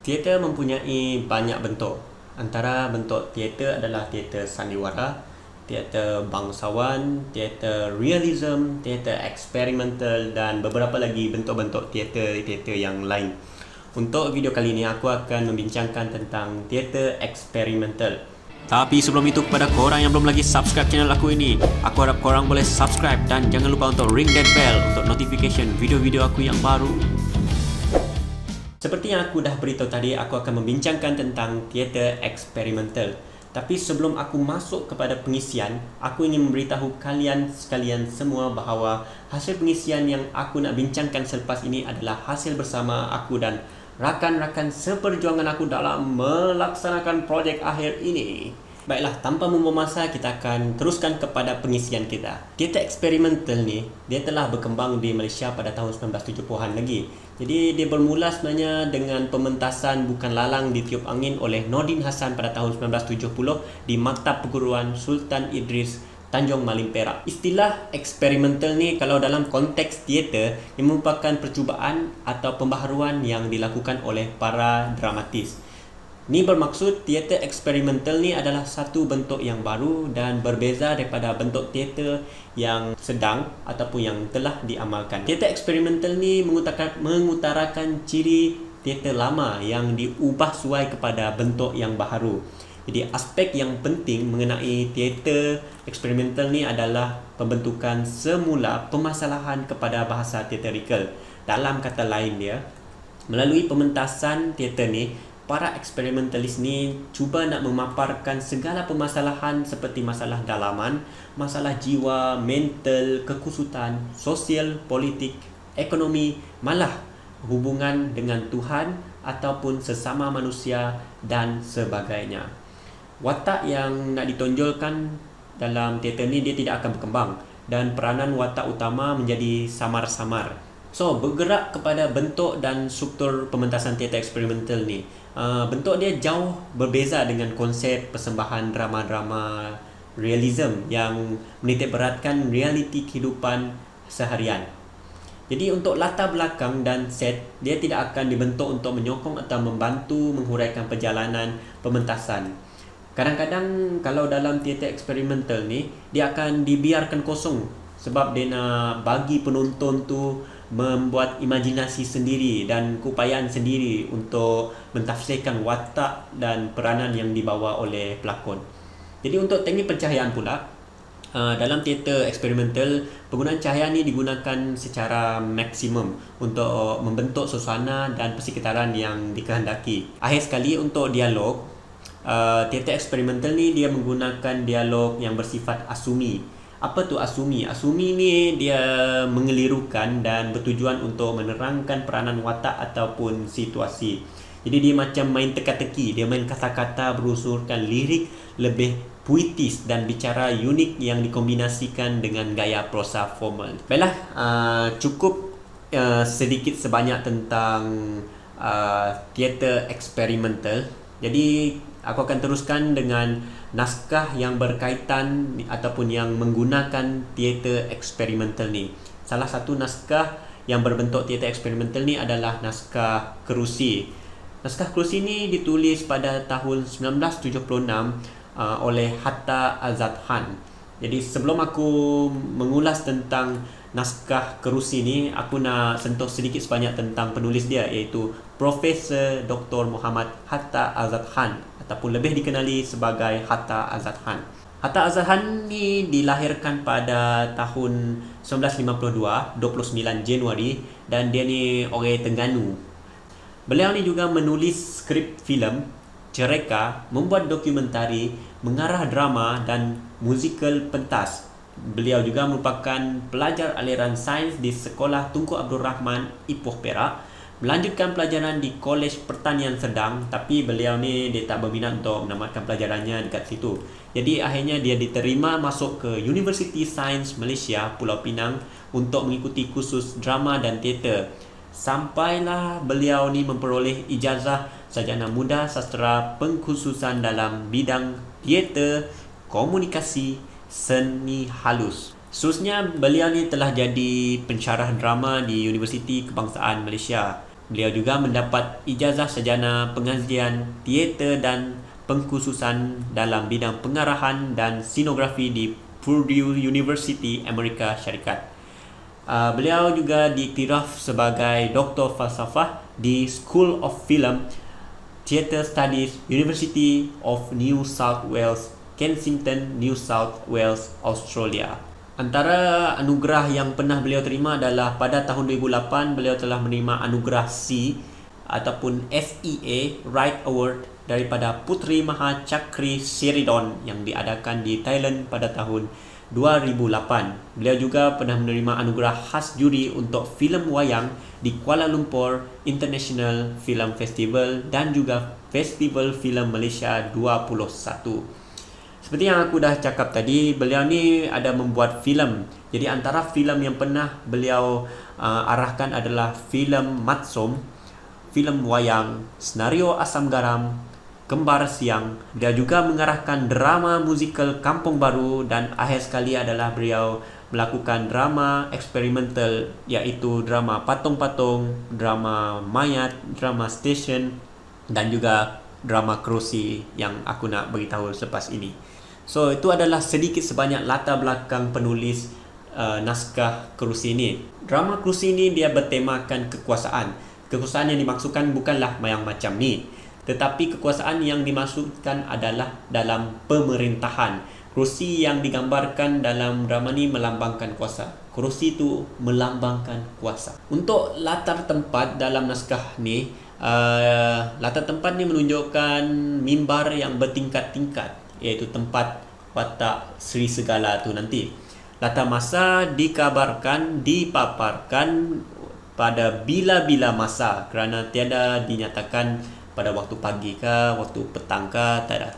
Teater mempunyai banyak bentuk. Antara bentuk teater adalah teater sandiwara, teater bangsawan, teater realism, teater eksperimental dan beberapa lagi bentuk-bentuk teater yang lain. Untuk video kali ini aku akan membincangkan tentang teater eksperimental. Tapi sebelum itu, kepada korang yang belum lagi subscribe channel aku ini, aku harap korang boleh subscribe dan jangan lupa untuk ring that bell untuk notification video-video aku yang baru. Seperti yang aku dah beritahu tadi, aku akan membincangkan tentang teater eksperimental. Tapi sebelum aku masuk kepada pengisian, aku ingin memberitahu kalian sekalian semua bahawa hasil pengisian yang aku nak bincangkan selepas ini adalah hasil bersama aku dan rakan-rakan seperjuangan aku dalam melaksanakan projek akhir ini. Baiklah, tanpa membuang masa, kita akan teruskan kepada pengisian kita. Teater eksperimental ni, dia telah berkembang di Malaysia pada tahun 1970-an lagi. Jadi dia bermula sebenarnya dengan pementasan Bukan Lalang Ditiup Angin oleh Nordin Hassan pada tahun 1970 di Maktab Perguruan Sultan Idris, Tanjung Malim, Perak. Istilah eksperimental ni kalau dalam konteks teater, ia merupakan percubaan atau pembaharuan yang dilakukan oleh para dramatis. Ni bermaksud teater eksperimental ni adalah satu bentuk yang baru dan berbeza daripada bentuk teater yang sedang ataupun yang telah diamalkan. Teater eksperimental ni mengutarakan ciri teater lama yang diubah suai kepada bentuk yang baharu. Jadi aspek yang penting mengenai teater eksperimental ni adalah pembentukan semula permasalahan kepada bahasa teatrikal. Dalam kata lain dia, melalui pementasan teater ni, para eksperimentalis ni cuba nak memaparkan segala permasalahan seperti masalah dalaman, masalah jiwa, mental, kekusutan, sosial, politik, ekonomi, malah hubungan dengan Tuhan ataupun sesama manusia dan sebagainya. Watak yang nak ditonjolkan dalam teater ni dia tidak akan berkembang dan peranan watak utama menjadi samar-samar. So, bergerak kepada bentuk dan struktur pementasan teater eksperimental ni. Bentuk dia jauh berbeza dengan konsep persembahan drama-drama realism yang menitik beratkan realiti kehidupan seharian. Jadi untuk latar belakang dan set, dia tidak akan dibentuk untuk menyokong atau membantu menghuraikan perjalanan pementasan. Kadang-kadang kalau dalam teater eksperimental ni, dia akan dibiarkan kosong sebab dia nak bagi penonton tu membuat imajinasi sendiri dan keupayaan sendiri untuk mentafsirkan watak dan peranan yang dibawa oleh pelakon. Jadi untuk teknik pencahayaan pula, dalam teater eksperimental, penggunaan cahaya ni digunakan secara maksimum untuk membentuk suasana dan persekitaran yang dikehendaki. Akhir sekali, untuk dialog, teater eksperimental ni dia menggunakan dialog yang bersifat asumi. Apa tu asumi? Asumi ni dia mengelirukan dan bertujuan untuk menerangkan peranan watak ataupun situasi. Jadi dia macam main teka-teki, dia main kata-kata berunsurkan lirik lebih puitis dan bicara unik yang dikombinasikan dengan gaya prosa formal. Baiklah, cukup sedikit sebanyak tentang teater eksperimental. Jadi aku akan teruskan dengan naskah yang berkaitan ataupun yang menggunakan teater eksperimental ni. Salah satu naskah yang berbentuk teater eksperimental ni adalah naskah Kerusi. Naskah Kerusi ni ditulis pada tahun 1976 oleh Hatta Azad-Khan. Jadi sebelum aku mengulas tentang naskah Kerusi ni, aku nak sentuh sedikit sebanyak tentang penulis dia, iaitu Profesor Dr. Muhammad Hatta Azad-Khan ataupun lebih dikenali sebagai Hatta Azad-Khan. Hatta Azad-Khan ni dilahirkan pada tahun 1952, 29 Januari, dan dia ni orang Terengganu. Beliau ni juga menulis skrip filem, cereka, membuat dokumentari, mengarah drama dan musikal pentas. Beliau juga merupakan pelajar aliran sains di Sekolah Tunku Abdul Rahman, Ipoh, Perak. Melanjutkan pelajaran di Kolej Pertanian Sedang, tapi beliau ni dia tak berminat untuk menamatkan pelajarannya dekat situ. Jadi akhirnya dia diterima masuk ke Universiti Sains Malaysia, Pulau Pinang untuk mengikuti kursus drama dan teater. Sampailah beliau ni memperoleh ijazah sarjana muda sastera pengkhususan dalam bidang teater, komunikasi, seni halus. Seterusnya, beliau ni telah jadi pensyarah drama di Universiti Kebangsaan Malaysia. Beliau juga mendapat ijazah sarjana pengajian teater dan pengkhususan dalam bidang pengarahan dan sinografi di Purdue University, Amerika Syarikat. Beliau juga diiktiraf sebagai Doktor Falsafah di School of Film Theatre Studies, University of New South Wales, Kensington, New South Wales, Australia. Antara anugerah yang pernah beliau terima adalah pada tahun 2008 beliau telah menerima anugerah C ataupun FEA Right Award daripada Puteri Maha Chakri Sheridan yang diadakan di Thailand pada tahun 2008. Beliau juga pernah menerima anugerah khas juri untuk filem wayang di Kuala Lumpur International Film Festival dan juga Festival Filem Malaysia 21. Seperti yang aku dah cakap tadi, beliau ni ada membuat filem. Jadi antara filem yang pernah beliau arahkan adalah filem Matsom, filem wayang, senario Asam Garam, Kembar Siang. Dia juga mengarahkan drama musikal Kampung Baru dan akhir sekali adalah beliau melakukan drama eksperimental iaitu drama Patung-Patung, drama Mayat, drama Station dan juga drama Kerusi yang aku nak beritahu selepas ini. So itu adalah sedikit sebanyak latar belakang penulis naskah Kerusi ini. Drama Kerusi ini dia bertemakan kekuasaan. Kekuasaan yang dimaksudkan bukanlah yang macam ni, tetapi kekuasaan yang dimaksudkan adalah dalam pemerintahan. Kerusi yang digambarkan dalam drama ni melambangkan kuasa. Kerusi itu melambangkan kuasa. Untuk latar tempat dalam naskah ni, latar tempat ni menunjukkan mimbar yang bertingkat-tingkat, iaitu tempat watak Sri Segala tu nanti. Latar masa dipaparkan pada bila-bila masa kerana tiada dinyatakan pada waktu pagi ke, waktu petang ke, tak ada.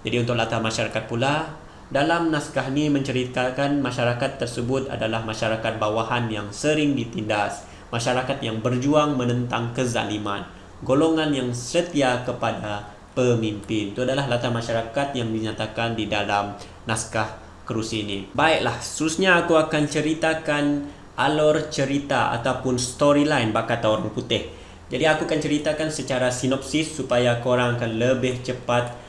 Jadi untuk latar masyarakat pula, dalam naskah ni menceritakan masyarakat tersebut adalah masyarakat bawahan yang sering ditindas, masyarakat yang berjuang menentang kezaliman, golongan yang setia kepada pemimpin. Itu adalah latar masyarakat yang dinyatakan di dalam naskah Kerusi ini. Baiklah, seterusnya aku akan ceritakan alur cerita ataupun storyline bak kata orang putih. Jadi aku akan ceritakan secara sinopsis supaya korang akan lebih cepat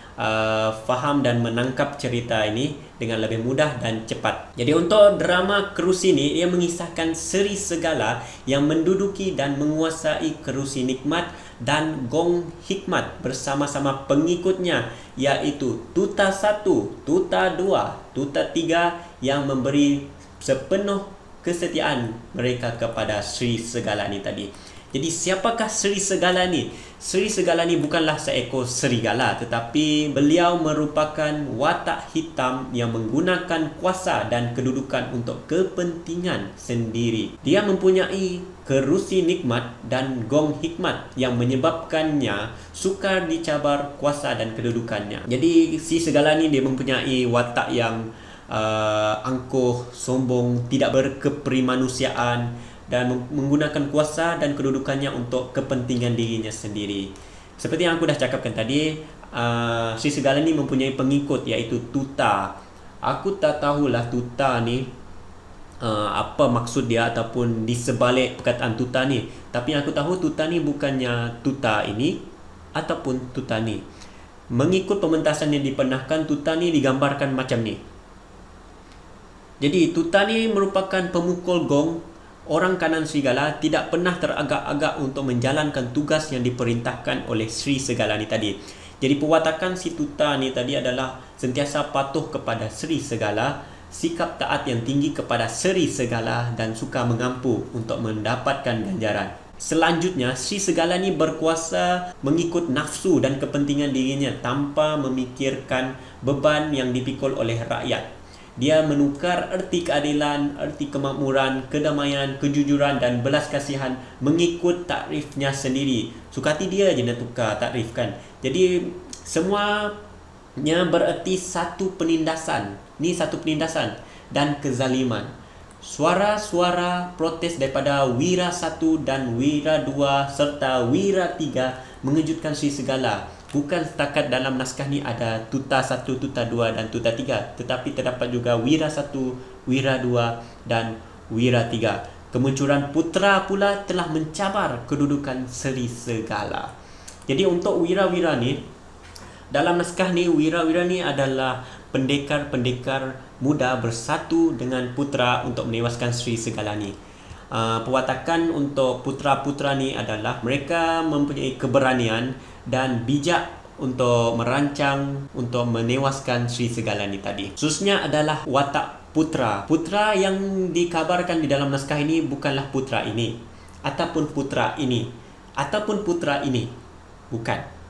faham dan menangkap cerita ini dengan lebih mudah dan cepat. Jadi untuk drama Kerusi ini, ia mengisahkan Sri Segala yang menduduki dan menguasai kerusi nikmat dan gong hikmat bersama-sama pengikutnya, iaitu Tuta 1, Tuta 2, Tuta 3 yang memberi sepenuh kesetiaan mereka kepada Sri Segala ni tadi. Jadi siapakah Sri Segala ni? Sri Segala ni bukanlah seekor serigala, tetapi beliau merupakan watak hitam yang menggunakan kuasa dan kedudukan untuk kepentingan sendiri. Dia mempunyai kerusi nikmat dan gong hikmat yang menyebabkannya sukar dicabar kuasa dan kedudukannya. Jadi si Segala ni dia mempunyai watak yang angkuh, sombong, tidak berkeprimanusiaan dan menggunakan kuasa dan kedudukannya untuk kepentingan dirinya sendiri. Seperti yang aku dah cakapkan tadi, Sri Segala ni mempunyai pengikut iaitu Tuta. Aku tak tahulah Tuta ni apa maksud dia ataupun di sebalik perkataan Tuta ni. Tapi yang aku tahu Tuta ni bukannya Tuta ini ataupun Tuta ni. Mengikut pementasan yang dipernahkan, Tuta ni digambarkan macam ni. Jadi Tuta ni merupakan pemukul gong. Orang kanan serigala tidak pernah teragak-agak untuk menjalankan tugas yang diperintahkan oleh Sri Segala ni tadi. Jadi perwatakan si Tuta ni tadi adalah sentiasa patuh kepada Sri Segala, sikap taat yang tinggi kepada Sri Segala dan suka mengampu untuk mendapatkan ganjaran. Selanjutnya, Sri Segala ni berkuasa mengikut nafsu dan kepentingan dirinya tanpa memikirkan beban yang dipikul oleh rakyat. Dia menukar erti keadilan, erti kemakmuran, kedamaian, kejujuran dan belas kasihan mengikut takrifnya sendiri. Suka hati dia je nak tukar takrif kan. Jadi semuanya bererti satu penindasan. Ni satu penindasan dan kezaliman. Suara-suara protes daripada Wira 1 dan Wira 2 serta Wira 3 mengejutkan Sri Segala. Bukan setakat dalam naskah ni ada Tuta 1, Tuta 2 dan Tuta 3, tetapi terdapat juga Wira 1, Wira 2 dan Wira 3. Kemunculan Putra pula telah mencabar kedudukan Seri Segala. Jadi untuk wira-wira ni, dalam naskah ni, wira-wira ni adalah pendekar-pendekar muda bersatu dengan Putra untuk menewaskan Seri Segala ni. Pewatakan untuk putra-putra ni adalah mereka mempunyai keberanian dan bijak untuk merancang untuk menewaskan Seri Segala ni tadi. Khususnya adalah watak Putra. Putra yang dikabarkan di dalam naskah ini bukanlah Putra ini ataupun Putra ini ataupun Putra ini. Bukan.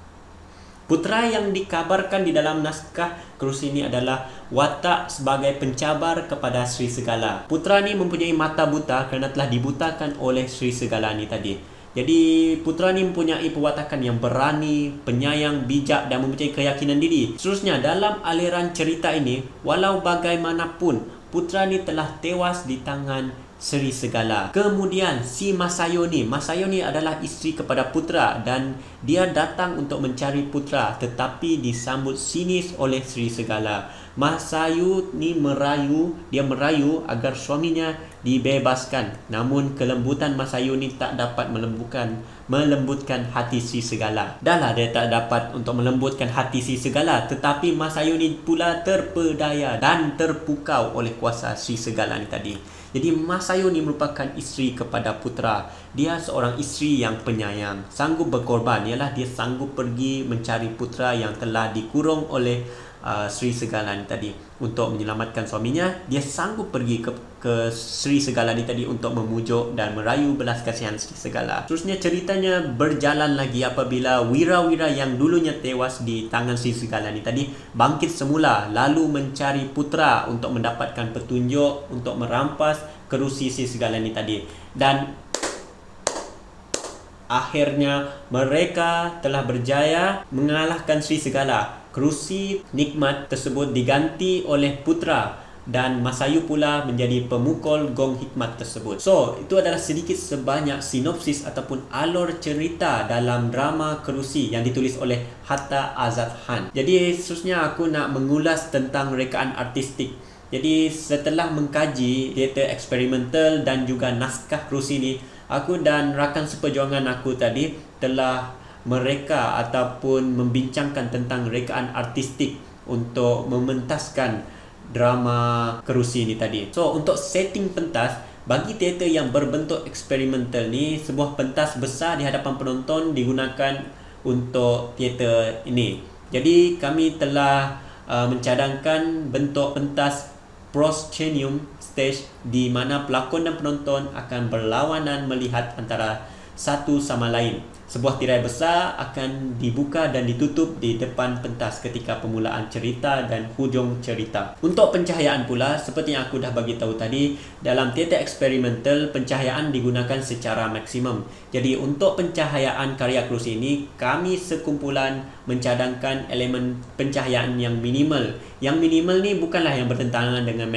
Putra yang dikabarkan di dalam naskah kerusi ini adalah watak sebagai pencabar kepada Seri Segala. Putra ni mempunyai mata buta kerana telah dibutakan oleh Seri Segala ni tadi. Jadi Putra ni mempunyai pewatakan yang berani, penyayang, bijak dan mempunyai keyakinan diri. Seterusnya dalam aliran cerita ini, walau bagaimanapun Putra ni telah tewas di tangan Seri Segala. Kemudian si Masayo ni adalah isteri kepada Putra dan dia datang untuk mencari Putra tetapi disambut sinis oleh Seri Segala. Masayo ni merayu agar suaminya dibebaskan. Namun kelembutan Masayo ni tak dapat melembutkan hati Seri Segala. Dahlah dia tak dapat untuk melembutkan hati Seri Segala, tetapi Masayo ni pula terpedaya dan terpukau oleh kuasa Seri Segala ni tadi. Jadi Masayo ni merupakan isteri kepada Putra. Dia seorang isteri yang penyayang, sanggup berkorban. Ialah dia sanggup pergi mencari Putra yang telah dikurung oleh Seri Segala ni tadi untuk menyelamatkan suaminya. Dia sanggup pergi ke Seri Segala ni tadi untuk memujuk dan merayu belas kasihan Seri Segala. Terusnya ceritanya berjalan lagi apabila wira-wira yang dulunya tewas di tangan Seri Segala ni tadi bangkit semula lalu mencari Putra untuk mendapatkan petunjuk untuk merampas kerusi Seri Segala ni tadi. Dan akhirnya mereka telah berjaya mengalahkan Seri Segala. Kerusi nikmat tersebut diganti oleh Putra dan Masayo pula menjadi pemukul gong hikmat tersebut. So, itu adalah sedikit sebanyak sinopsis ataupun alur cerita dalam drama Kerusi yang ditulis oleh Hatta Azad Khan. Jadi, seterusnya aku nak mengulas tentang rekaan artistik. Jadi, setelah mengkaji teater eksperimental dan juga naskah Kerusi ni, aku dan rakan seperjuangan aku tadi telah mereka ataupun membincangkan tentang rekaan artistik untuk mementaskan drama Kerusi ni tadi. So, untuk setting pentas, bagi teater yang berbentuk eksperimental ni, sebuah pentas besar di hadapan penonton digunakan untuk teater ini. Jadi, kami telah mencadangkan bentuk pentas proscenium stage di mana pelakon dan penonton akan berlawanan melihat antara satu sama lain. Sebuah tirai besar akan dibuka dan ditutup di depan pentas ketika permulaan cerita dan hujung cerita. Untuk pencahayaan pula, seperti yang aku dah bagi tahu tadi, dalam teater eksperimental pencahayaan digunakan secara maksimum. Jadi untuk pencahayaan karya Kerusi ini, kami sekumpulan mencadangkan elemen pencahayaan yang minimal. Yang minimal ni bukanlah yang bertentangan dengan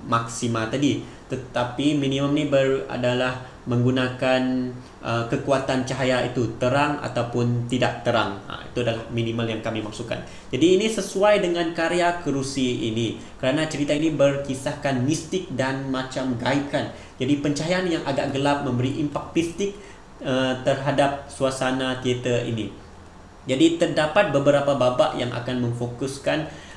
maksima tadi, tetapi minimum ni adalah menggunakan kekuatan cahaya itu terang ataupun tidak terang. Itu adalah minimal yang kami maksudkan. Jadi ini sesuai dengan karya Kerusi ini kerana cerita ini berkisahkan mistik dan macam gaibkan. Jadi pencahayaan yang agak gelap memberi impak mistik terhadap suasana teater ini. Jadi terdapat beberapa babak yang akan memfokuskan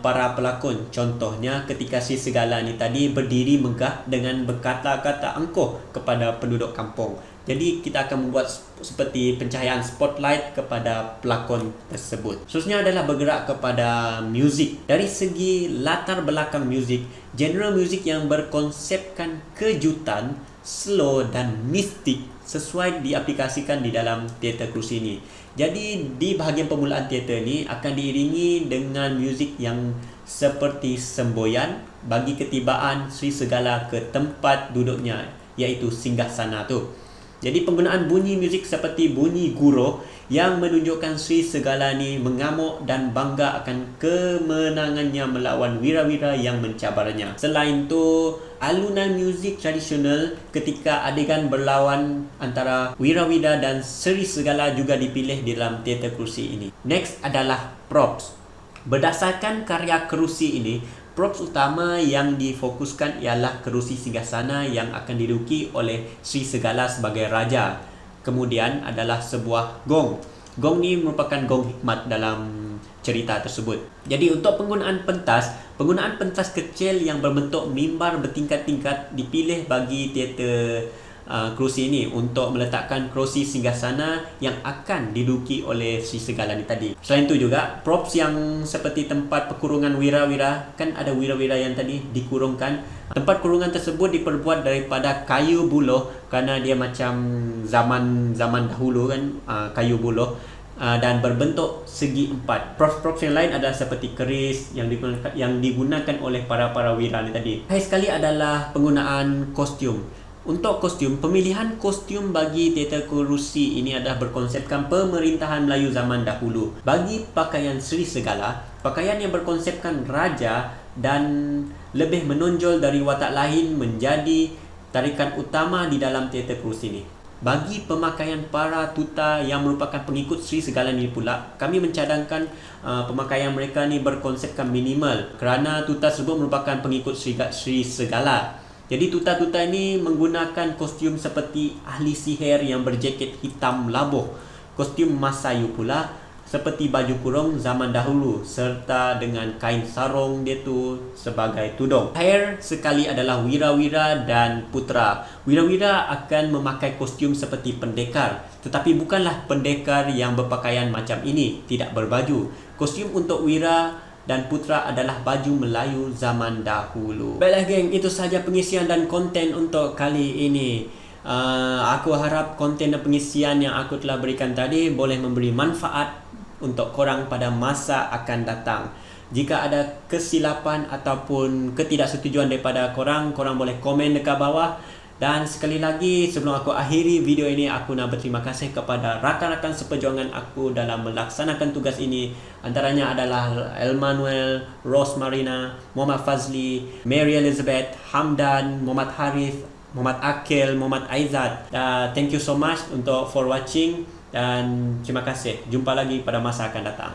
para pelakon. Contohnya ketika Seri Segala ni tadi berdiri megah dengan berkata-kata angkuh kepada penduduk kampung. Jadi kita akan membuat seperti pencahayaan spotlight kepada pelakon tersebut. Seterusnya adalah bergerak kepada muzik. Dari segi latar belakang muzik, genre muzik yang berkonsepkan kejutan, slow dan mistik sesuai diaplikasikan di dalam teater Kerusi ini. Jadi di bahagian permulaan teater ni akan diiringi dengan muzik yang seperti semboyan bagi ketibaan Seri Segala ke tempat duduknya, iaitu singgasana tu. Jadi penggunaan bunyi muzik seperti bunyi guro yang menunjukkan Seri Segala ni mengamuk dan bangga akan kemenangannya melawan wira-wira yang mencabarnya. Selain tu, alunan muzik tradisional ketika adegan berlawan antara wira-wira dan Seri Segala juga dipilih di dalam teater Kerusi ini. Next adalah props. Berdasarkan karya Kerusi ini, Props utama yang difokuskan ialah kerusi singgasana yang akan diduduki oleh Sri Segala sebagai raja. Kemudian adalah sebuah gong. Gong ni merupakan gong hikmat dalam cerita tersebut. Jadi untuk penggunaan pentas kecil yang berbentuk mimbar bertingkat-tingkat dipilih bagi teater kerusi ini untuk meletakkan kerusi singgasana yang akan diduduki oleh Sri Segala ni tadi. Selain itu juga props yang seperti tempat perkurungan wira-wira, kan ada wira-wira yang tadi dikurungkan. Tempat kurungan tersebut diperbuat daripada kayu buluh kerana dia macam zaman dahulu kan, kayu buluh. Dan berbentuk segi empat. Props yang lain adalah seperti keris yang digunakan oleh para wira ni tadi. Terakhir sekali adalah penggunaan kostum. Untuk kostum, pemilihan kostum bagi teater kerusi ini adalah berkonsepkan pemerintahan Melayu zaman dahulu. Bagi pakaian Sri Segala, pakaian yang berkonsepkan raja dan lebih menonjol dari watak lain menjadi tarikan utama di dalam teater kerusi ini. Bagi pemakaian para tuta yang merupakan pengikut Sri Segala ni pula, kami mencadangkan pemakaian mereka ni berkonsepkan minimal kerana tuta tersebut merupakan pengikut Sri Segala. Jadi tuta-tuta ini menggunakan kostum seperti ahli sihir yang berjaket hitam labuh, kostum Masayu pula seperti baju kurung zaman dahulu serta dengan kain sarung dia tu sebagai tudung. Terakhir sekali adalah wira-wira dan putera. Wira-wira akan memakai kostum seperti pendekar, tetapi bukanlah pendekar yang berpakaian macam ini, tidak berbaju. Kostum untuk wira dan putera adalah baju Melayu zaman dahulu. Baiklah geng, itu sahaja pengisian dan konten untuk kali ini. Aku harap konten dan pengisian yang aku telah berikan tadi boleh memberi manfaat untuk korang pada masa akan datang. Jika ada kesilapan ataupun ketidaksetujuan daripada korang boleh komen dekat bawah. Dan sekali lagi sebelum aku akhiri video ini, aku nak berterima kasih kepada rakan-rakan seperjuangan aku dalam melaksanakan tugas ini. Antaranya adalah Elmanuel, Rosmarina, Muhammad Fazli, Mary Elizabeth, Hamdan, Muhammad Harith, Muhammad Akil, Muhammad Aizat. Thank you so much for watching dan terima kasih. Jumpa lagi pada masa akan datang.